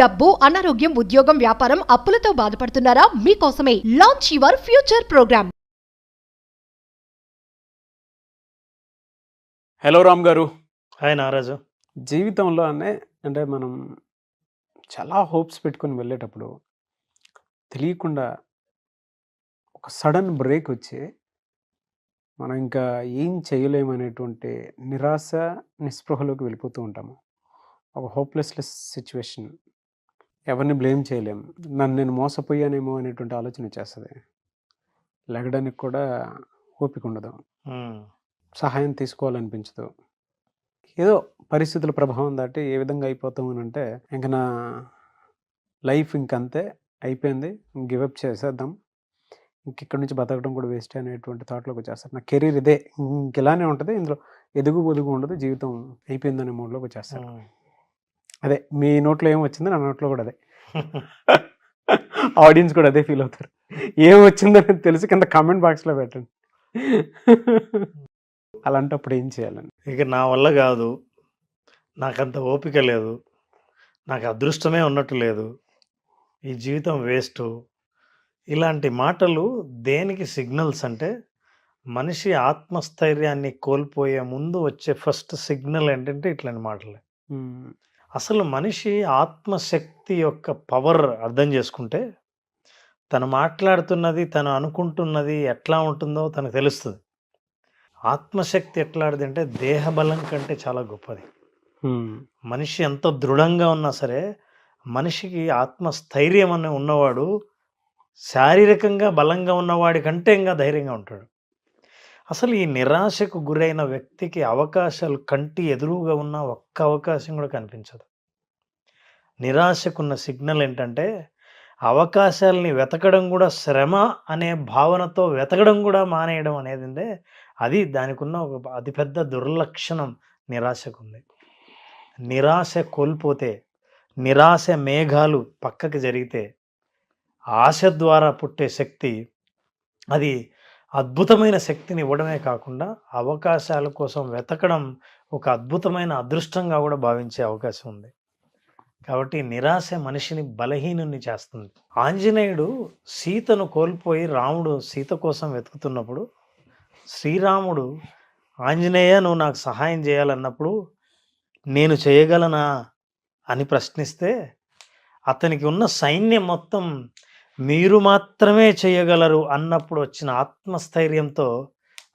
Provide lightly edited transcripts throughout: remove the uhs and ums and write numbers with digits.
డబ్బు, అనారోగ్యం, ఉద్యోగం, వ్యాపారం, అప్పులతో బాధపడుతున్నారా? మీకోసమే launch your future program. Hello Ram గారు. హాయ్ నారాజు. జీవితంలో అంటే మనం చాలా హోప్స్ పెట్టుకొని వెళ్ళేటప్పుడు తెలియకుండా ఒక సడన్ బ్రేక్ వచ్చి మనం ఇంకా ఏం చేయలేమనేటువంటి నిరాశ, నిస్పృహలోకి వెళ్ళిపోతూ ఉంటాము. ఒక హోప్లెస్లెస్ సిచ్యువేషన్. ఎవరిని బ్లేమ్ చేయలేము. నన్ను నేను మోసపోయానేమో అనేటువంటి ఆలోచన వచ్చేస్తుంది. లెగడానికి కూడా ఓపిక ఉండదు. సహాయం తీసుకోవాలనిపించదు. ఏదో పరిస్థితుల ప్రభావం దాటి ఏ విధంగా అయిపోతాము అని అంటే ఇంక నా లైఫ్ ఇంకంతే అయిపోయింది, గివప్ చేసేద్దాం, ఇక్కడ నుంచి బతకడం కూడా వేస్ట్ అనేటువంటి థాట్లోకి వచ్చేస్తారు. నా కెరీర్ ఇదే, ఇంక ఇలానే ఉంటుంది, ఇందులో ఎదుగు పొదుగు ఉండదు, జీవితం అయిపోయిందనే మూడ్లోకి వచ్చేస్తారు. అదే మీ నోట్లో ఏం వచ్చిందో నా నోట్లో కూడా అదే. ఆడియన్స్ కూడా అదే ఫీల్ అవుతారు. ఏం వచ్చిందో తెలిసి కింద కామెంట్ బాక్స్లో పెట్టండి. అలాంటప్పుడు ఏం చేయాలని? ఇక నా వల్ల కాదు, నాకంత ఓపిక లేదు, నాకు అదృష్టమే ఉన్నట్టు లేదు, ఈ జీవితం వేస్ట్, ఇలాంటి మాటలు దేనికి సిగ్నల్స్ అంటే, మనిషి ఆత్మస్థైర్యాన్ని కోల్పోయే ముందు వచ్చే ఫస్ట్ సిగ్నల్ ఏంటంటే ఇట్లాంటి మాటలే. అసలు మనిషి ఆత్మశక్తి యొక్క పవర్ అర్థం చేసుకుంటే తను మాట్లాడుతున్నది, తను అనుకుంటున్నది ఎట్లా ఉంటుందో తనకు తెలుస్తుంది. ఆత్మశక్తి ఎట్లాంటిదంటే దేహబలం కంటే చాలా గొప్పది. మనిషి ఎంత దృఢంగా ఉన్నా సరే, మనిషికి ఆత్మస్థైర్యం అనే ఉన్నవాడు శారీరకంగా బలంగా ఉన్నవాడి కంటే ఇంకా ధైర్యంగా ఉంటాడు. అసలు ఈ నిరాశకు గురైన వ్యక్తికి అవకాశాలు కంటి ఎదురుగా ఉన్న ఒక్క అవకాశం కూడా కనిపించదు. నిరాశకున్న సిగ్నల్ ఏంటంటే అవకాశాలని వెతకడం కూడా శ్రమ అనే భావనతో వెతకడం కూడా మానేయడం అనేది అది దానికి ఉన్న ఒక అతిపెద్ద దుర్లక్షణం నిరాశకుంది. నిరాశ కోల్పోతే, నిరాశ మేఘాలు పక్కకి జరిగితే ఆశ ద్వారా పుట్టే శక్తి అది అద్భుతమైన శక్తిని ఇవ్వడమే కాకుండా అవకాశాల కోసం వెతకడం ఒక అద్భుతమైన అదృష్టంగా కూడా భావించే అవకాశం ఉంది. కాబట్టి నిరాశ మనిషిని బలహీనుని చేస్తుంది. ఆంజనేయుడు సీతను కోల్పోయి రాముడు సీత కోసం వెతుకుతున్నప్పుడు శ్రీరాముడు ఆంజనేయ నువ్వు నాకు సహాయం చేయాలన్నప్పుడు నేను చేయగలనా అని ప్రశ్నిస్తే అతనికి ఉన్న సైన్యం మొత్తం మీరు మాత్రమే చేయగలరు అన్నప్పుడు వచ్చిన ఆత్మస్థైర్యంతో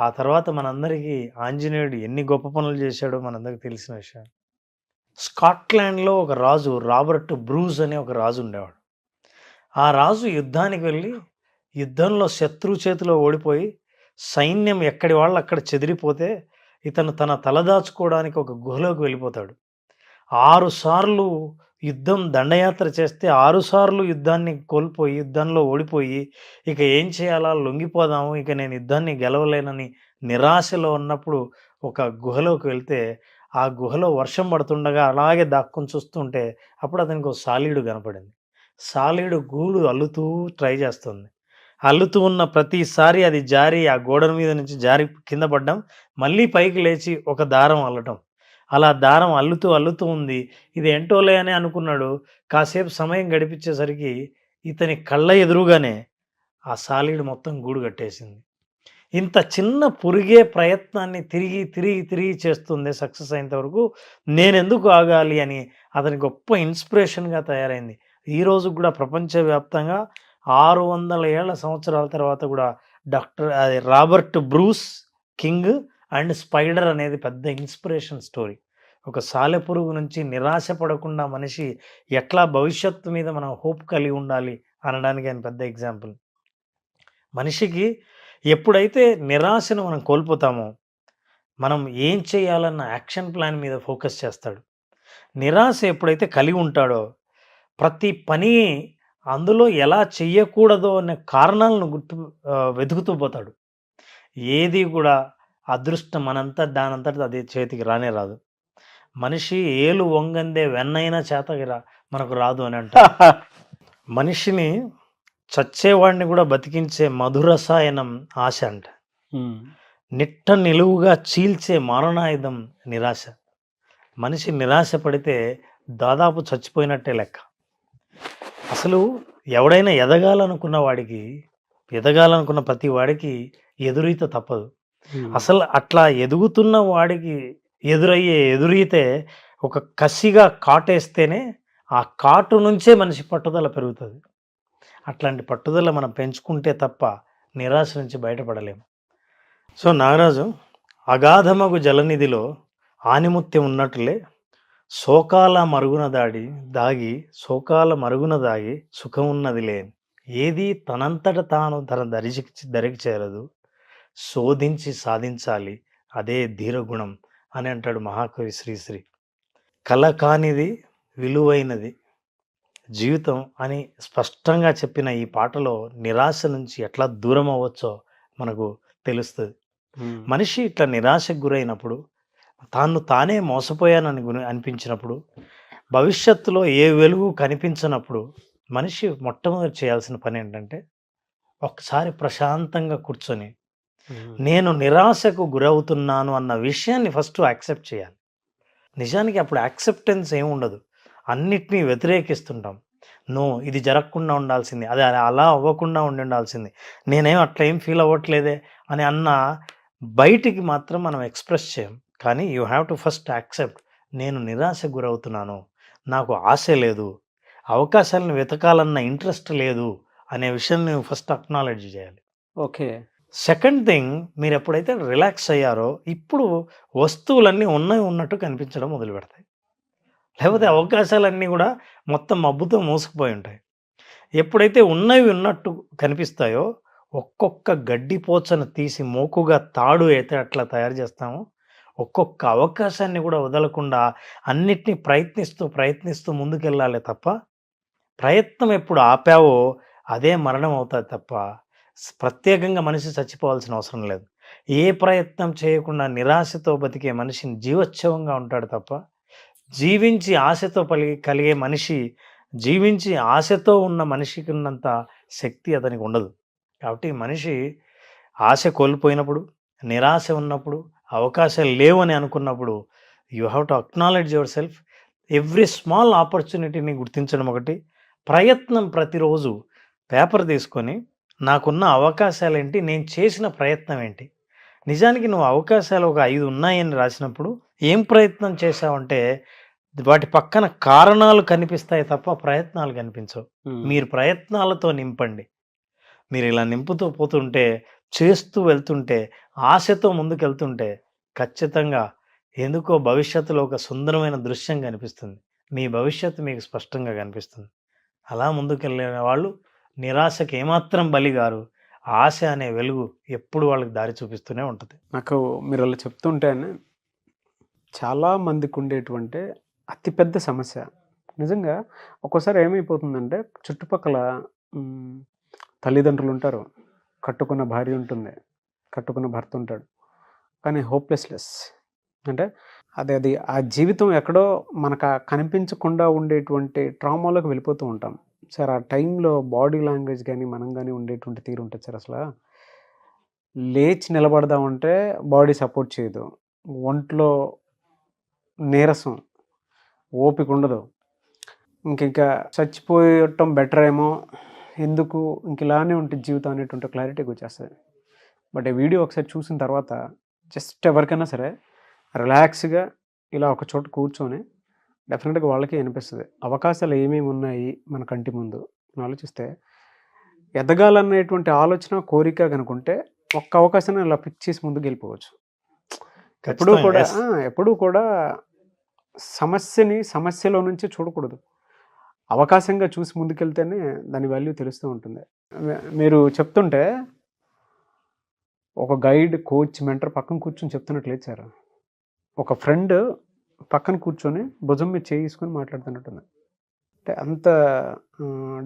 ఆ తర్వాత మనందరికీ ఆంజనేయుడు ఎన్ని గొప్ప పనులు చేశాడో మనందరికీ తెలిసిన విషయం. స్కాట్లాండ్లో ఒక రాజు రాబర్ట్ బ్రూస్ అనే ఒక రాజు ఉండేవాడు. ఆ రాజు యుద్ధానికి వెళ్ళి యుద్ధంలో శత్రు చేతిలో ఓడిపోయి సైన్యం ఎక్కడి వాళ్ళు అక్కడ చెదిరిపోతే ఇతను తన తలదాచుకోవడానికి ఒక గుహలోకి వెళ్ళిపోతాడు. 6 సార్లు యుద్ధం దండయాత్ర చేస్తే 6 సార్లు యుద్ధాన్ని కోల్పోయి యుద్ధంలో ఓడిపోయి ఇక ఏం చేయాలా, లొంగిపోదాము, ఇక నేను యుద్ధాన్ని గెలవలేనని నిరాశలో ఉన్నప్పుడు ఒక గుహలోకి వెళ్తే ఆ గుహలో వర్షం పడుతుండగా అలాగే దాక్కుని చూస్తుంటే అప్పుడు అతనికి ఒక సాలీడు కనపడింది. సాలీడు గూడు అల్లుతూ ట్రై చేస్తుంది. అల్లుతూ ఉన్న ప్రతిసారి అది జారి ఆ గోడ మీద నుంచి జారి కింద పడ్డం, మళ్ళీ పైకి లేచి ఒక దారం అల్లటం, అలా దారం అల్లుతూ ఉంది. ఇది ఏంటోలే అని అనుకున్నాడు. కాసేపు సమయం గడిపించేసరికి ఇతని కళ్ళ ఎదురుగానే ఆ సాలీడు మొత్తం గూడు కట్టేసింది. ఇంత చిన్న పురిగే ప్రయత్నాన్ని తిరిగి చేస్తుంది సక్సెస్ అయినంత వరకు నేనెందుకు ఆగాలి అని అతని గొప్ప ఇన్స్పిరేషన్గా తయారైంది. ఈరోజు కూడా ప్రపంచవ్యాప్తంగా 600 సంవత్సరాల తర్వాత కూడా Robert Bruce king and spider అనేది పెద్ద ఇన్స్పిరేషన్ స్టోరీ. ఒక సాలెపురుగు నుంచి నిరాశ పడకుండా మనిషి ఎట్లా భవిష్యత్తు మీద మనం హోప్ కలిగి ఉండాలి అనడానికి ఆయన పెద్ద ఎగ్జాంపుల్. మనిషికి ఎప్పుడైతే నిరాశను మనం కోల్పోతామో మనం ఏం చేయాలన్న యాక్షన్ ప్లాన్ మీద ఫోకస్ చేస్తాడు. నిరాశ ఎప్పుడైతే కలిగి ఉంటాడో ప్రతి పని అందులో ఎలా చెయ్యకూడదో అనే కారణాలను వెతుకుతూ పోతాడు. ఏది కూడా అదృష్టం దానంతట అది చేతికి రానే రాదు. మనిషి ఏలు వంగందే వెన్నైనా చేతకి మనకు రాదు అని అంట. మనిషిని చచ్చేవాడిని కూడా బతికించే మధురసాయనం ఆశ అంట. నిట్ట నిలువుగా చీల్చే మారణాయుధం నిరాశ. మనిషి నిరాశ పడితే దాదాపు చచ్చిపోయినట్టే లెక్క. అసలు ఎవడైనా ఎదగాలనుకున్న ప్రతి వాడికి ఎదురీత తప్పదు. అసలు అట్లా ఎదుగుతున్న వాడికి ఎదురయ్యే ఎదురీతే ఒక కసిగా కాటేస్తేనే ఆ కాటు నుంచే మనిషి పట్టుదల పెరుగుతుంది. అట్లాంటి పట్టుదల మనం పెంచుకుంటే తప్ప నిరాశ నుంచి బయటపడలేము. సో నాగరాజు, అగాధమగు జలనిధిలో ఆనిముత్యం ఉన్నట్లే శోకాల మరుగున దాగి సుఖం ఉన్నది లేని, ఏది తనంతట తాను తన దరికి చేరదు, శోధించి సాధించాలి అదే ధీరగుణం అని అంటాడు మహాకవి శ్రీశ్రీ. కల కానిది విలువైనది జీవితం అని స్పష్టంగా చెప్పిన ఈ పాటలో నిరాశ నుంచి ఎట్లా దూరం అవ్వచ్చో మనకు తెలుస్తుంది. మనిషి ఇట్లా నిరాశకు గురైనప్పుడు, తానే మోసపోయానని అనిపించినప్పుడు, భవిష్యత్తులో ఏ వెలుగు కనిపించినప్పుడు మనిషి మొట్టమొదటి చేయాల్సిన పని ఏంటంటే ఒక్కసారి ప్రశాంతంగా కూర్చొని నేను నిరాశకు గురవుతున్నాను అన్న విషయాన్ని ఫస్ట్ యాక్సెప్ట్ చేయాలి. నిజానికి అప్పుడు యాక్సెప్టెన్స్ ఏమి ఉండదు, అన్నిటినీ వ్యతిరేకిస్తుంటాం. ఇది జరగకుండా ఉండాల్సింది, అది అలా అవ్వకుండా ఉండాల్సింది, నేనేం అట్లా ఏం ఫీల్ అవ్వట్లేదే అని అన్న బయటికి మాత్రం మనం ఎక్స్ప్రెస్ చేయం. కానీ you have to first accept, నేను నిరాశకు గురవుతున్నాను, నాకు ఆశ లేదు, అవకాశాలను వెతకాలన్న ఇంట్రెస్ట్ లేదు అనే విషయాన్ని నువ్వు ఫస్ట్ అక్నాలెడ్జ్ చేయాలి. ఓకే. సెకండ్ థింగ్, మీరు ఎప్పుడైతే రిలాక్స్ అయ్యారో ఇప్పుడు వస్తువులన్నీ ఉన్నట్టు కనిపించడం మొదలు పెడతాయి. లేకపోతే అవకాశాలన్నీ కూడా మొత్తం మబ్బుతో మూసుకుపోయి ఉంటాయి. ఎప్పుడైతే ఉన్నట్టు కనిపిస్తాయో ఒక్కొక్క గడ్డిపోచను తీసి మోకుగా తాడు అయితే అట్లా తయారు చేస్తామో, ఒక్కొక్క అవకాశాన్ని కూడా వదలకుండా అన్నిటినీ ప్రయత్నిస్తూ ముందుకెళ్ళాలి తప్ప, ప్రయత్నం ఎప్పుడు ఆపావో అదే మరణం అవుతుంది తప్ప ప్రత్యేకంగా మనిషి చచ్చిపోవాల్సిన అవసరం లేదు. ఏ ప్రయత్నం చేయకుండా నిరాశతో బతికే మనిషిని జీవోత్సవంగా ఉంటాడు తప్ప, జీవించి ఆశతో ఉన్న మనిషికి ఉన్నంత శక్తి అతనికి ఉండదు. కాబట్టి మనిషి ఆశ కోల్పోయినప్పుడు, నిరాశ ఉన్నప్పుడు, అవకాశాలు లేవని అనుకున్నప్పుడు you have to acknowledge yourself. Every small ఆపర్చునిటీని గుర్తించడం ఒకటి, ప్రయత్నం ప్రతిరోజు పేపర్ తీసుకొని నాకున్న అవకాశాలు ఏంటి, నేను చేసిన ప్రయత్నం ఏంటి. నిజానికి నువ్వు అవకాశాలు ఒక 5 ఉన్నాయని రాసినప్పుడు ఏం ప్రయత్నం చేశావంటే వాటి పక్కన కారణాలు కనిపిస్తాయి తప్ప ప్రయత్నాలు కనిపించవు. మీరు ప్రయత్నాలతో నింపండి. మీరు ఇలా నింపుతూ పోతుంటే, చేస్తూ వెళ్తుంటే, ఆశతో ముందుకెళ్తుంటే ఖచ్చితంగా ఎందుకో భవిష్యత్తులో ఒక సుందరమైన దృశ్యం కనిపిస్తుంది. మీ భవిష్యత్తు మీకు స్పష్టంగా కనిపిస్తుంది. అలా ముందుకెళ్ళిన వాళ్ళు నిరాశకి ఏమాత్రం బలిగారు. ఆశ అనే వెలుగు ఎప్పుడు వాళ్ళకి దారి చూపిస్తూనే ఉంటుంది. నాకు మీరు అలా చెప్తుంటేనే చాలా మందికి ఉండేటువంటి అతిపెద్ద సమస్య నిజంగా ఒక్కోసారి ఏమైపోతుందంటే, చుట్టుపక్కల తల్లిదండ్రులు ఉంటారు, కట్టుకున్న భార్య ఉంటుంది, కట్టుకున్న భర్త ఉంటాడు, కానీ హోప్లెస్నెస్ అంటే అది ఆ జీవితం ఎక్కడో మనకు కనిపించకుండా ఉండేటువంటి ట్రామాలోకి వెళ్ళిపోతూ ఉంటాం సార్. ఆ టైంలో బాడీ లాంగ్వేజ్ కానీ మనం కానీ ఉండేటువంటి తీరు ఉంటుంది సార్. అసలు లేచి నిలబడదామంటే బాడీ సపోర్ట్ చేయదు, ఒంట్లో నీరసం, ఓపిక ఉండదు, ఇంకా చచ్చిపోయటం బెటర్ ఏమో, ఎందుకు ఇలానే ఉంటుంది జీవితం అనేటువంటి క్లారిటీకి వచ్చేస్తుంది. బట్ ఈ వీడియో ఒకసారి చూసిన తర్వాత జస్ట్ ఎవరికైనా సరే రిలాక్స్గా ఇలా ఒక చోట కూర్చొని డెఫినెట్గా వాళ్ళకి అనిపిస్తుంది అవకాశాలు ఏమేమి ఉన్నాయి మన కంటి ముందు ఆలోచిస్తే. ఎదగాలనేటువంటి ఆలోచన, కోరిక కనుకుంటే ఒక్క అవకాశాన్ని ఇలా పిక్ చేసి ముందుకు వెళ్ళిపోవచ్చు. ఎప్పుడూ కూడా సమస్యలో నుంచి చూడకూడదు, అవకాశంగా చూసి ముందుకెళ్తేనే దాని వాల్యూ తెలుస్తూ ఉంటుంది. మీరు చెప్తుంటే ఒక గైడ్, కోచ్, మెంటర్ పక్కన కూర్చొని చెప్తున్నట్లేదు సార్. ఒక ఫ్రెండ్ పక్కన కూర్చొని భుజం మీద చేసుకొని మాట్లాడుతున్నట్టుంది. అంటే అంత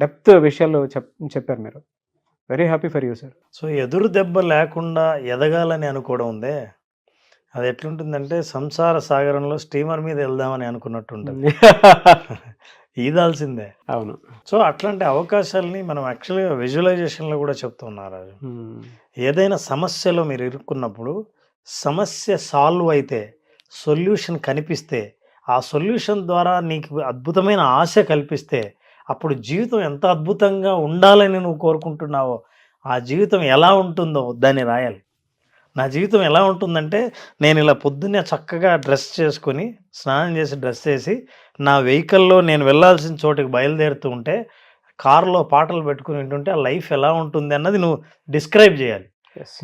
డెప్త్ విషయాలు చెప్పారు మీరు. Very happy for you sir. So ఎదురు దెబ్బ లేకుండా ఎదగాలని అనుకోవడం ఉందే, అది ఎట్లుంటుందంటే సంసార సాగరంలో స్టీమర్ మీద వెళ్దామని అనుకున్నట్టు ఉంటుంది. ఈదాల్సిందే. అవును. సో అట్లాంటి అవకాశాలని మనం యాక్చువల్గా విజువలైజేషన్లో కూడా చెప్తున్నారు. ఏదైనా సమస్యలో మీరు ఇరుక్కున్నప్పుడు సమస్య సాల్వ్ అయితే, సొల్యూషన్ కనిపిస్తే, ఆ సొల్యూషన్ ద్వారా నీకు అద్భుతమైన ఆశ కల్పిస్తే అప్పుడు జీవితం ఎంత అద్భుతంగా ఉండాలని నువ్వు కోరుకుంటున్నావో ఆ జీవితం ఎలా ఉంటుందో దాన్ని రాయాలి. నా జీవితం ఎలా ఉంటుందంటే నేను ఇలా పొద్దున్నే చక్కగా డ్రెస్ చేసుకొని స్నానం చేసి డ్రెస్ చేసి నా వెహికల్లో నేను వెళ్ళాల్సిన చోటికి బయలుదేరుతూ ఉంటే కారులో పాటలు పెట్టుకుని వింటుంటే ఆ లైఫ్ ఎలా ఉంటుంది అన్నది నువ్వు డిస్క్రైబ్ చేయాలి.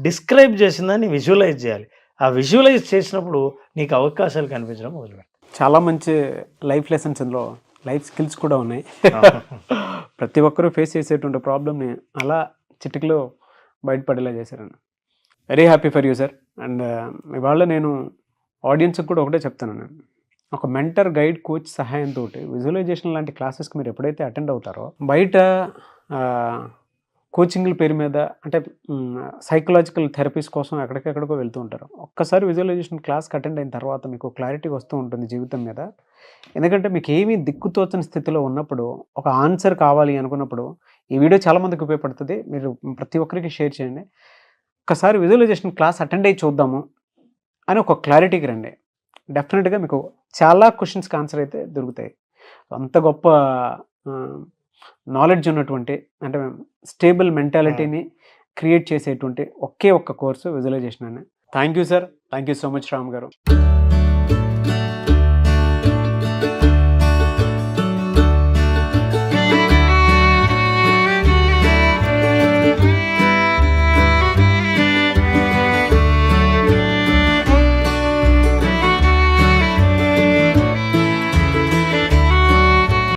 డిస్క్రైబ్ చేసిందని విజువలైజ్ చేయాలి. ఆ విజువలైజ్ చేసినప్పుడు నీకు అవకాశాలు కనిపించడం మొదలుపెడతాయి. చాలా మంచి లైఫ్ లెసన్స్ ఇందులో, లైఫ్ స్కిల్స్ కూడా ఉన్నాయి. ప్రతి ఒక్కరూ ఫేస్ చేసేటువంటి ప్రాబ్లమ్ని అలా చిటికలో బయటపడేలా చేశారన్న. Very happy for you sir. And ఇవాళ నేను ఆడియన్స్కి కూడా ఒకటే చెప్తాను, నేను ఒక మెంటర్, గైడ్, కోచ్ సహాయంతో విజువలైజేషన్ లాంటి క్లాసెస్కి మీరు ఎప్పుడైతే అటెండ్ అవుతారో బయట కోచింగ్ల పేరు మీద అంటే సైకలాజికల్ థెరపీస్ కోసం ఎక్కడికెక్కడికో వెళ్తూ ఉంటారు. ఒక్కసారి విజువలైజేషన్ క్లాస్కి అటెండ్ అయిన తర్వాత మీకు క్లారిటీ వస్తూ ఉంటుంది జీవితం మీద. ఎందుకంటే మీకు ఏమీ దిక్కుతోచని స్థితిలో ఉన్నప్పుడు, ఒక ఆన్సర్ కావాలి అనుకున్నప్పుడు ఈ వీడియో చాలామందికి ఉపయోగపడుతుంది. మీరు ప్రతి ఒక్కరికి షేర్ చేయండి. ఒక్కసారి విజువలైజేషన్ క్లాస్ అటెండ్ అయ్యి చూద్దాము అని ఒక క్లారిటీకి రండి. డెఫినెట్గా మీకు చాలా క్వశ్చన్స్కి ఆన్సర్ అయితే దొరుకుతాయి. అంత గొప్ప నాలెడ్జ్ ఉన్నటువంటి, అంటే స్టేబుల్ మెంటాలిటీని క్రియేట్ చేసేటువంటి ఒకే ఒక్క కోర్సు విజువలైజేషన్ అని. Thank you sir. Thank you so much Ram గారు.